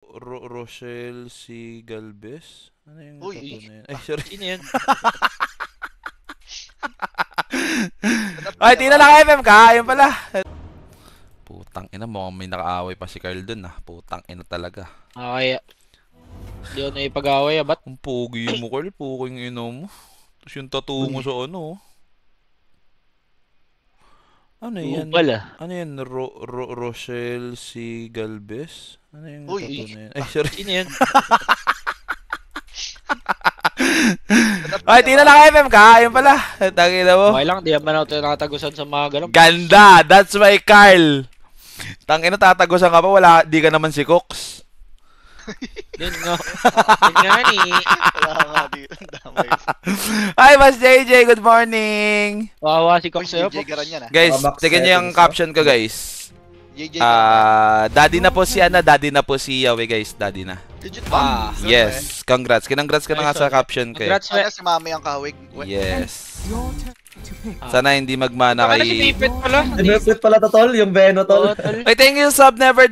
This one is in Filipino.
Rochelle C. Galvez? Ano yung Uy, tattoo na yun? Ay, sorry. Sino yan? Ay, tina naka-FM ka? Ayun pala. Putang ina, mukhang may nakaaway pa si Carl dun ah. Putang ina talaga. Okay. Hindi ako na ipag-away ah, ba't? Ang pogi mo, Carl. Puking ino mo. Tapos yung tattoo mo sa ano. Ano yan? Pala. Ano yan? Rochelle C. Galvez? Ano yung Uy, tattoo na yun? Ay, sorry. Sino yan? Ay, tina naka-FM ka? Ayun pala. Tangina mo. Okay lang, di naman ako tinatagusan sa mga ganun. Ganda! That's my Carl! Tangina, tatagusan ka pa. Wala, di ka naman si Cox. Yun nga. Yun nga ni. wala nga dito. Damay. Hi, Mas JJ. Good morning! Wawa si Uy, Cox sa'yo. JJ Garan yan ah. Guys, Max tignan niyo yung 7, caption ko, guys. JJ Garan. Daddy na po si Ana, daddy na po si Yahweh, guys. Daddy na. Legit ba? Yes. Congrats. Kinongrats ka na nga sa caption ko. Congrats, Sana si Mami ang kahawig. Yes. Sana hindi magmana Baka na si kay... Pipet pala. Pinupit pala to, tol. Yung Veno, tol. Oo, tol. Ay, thank you, sub never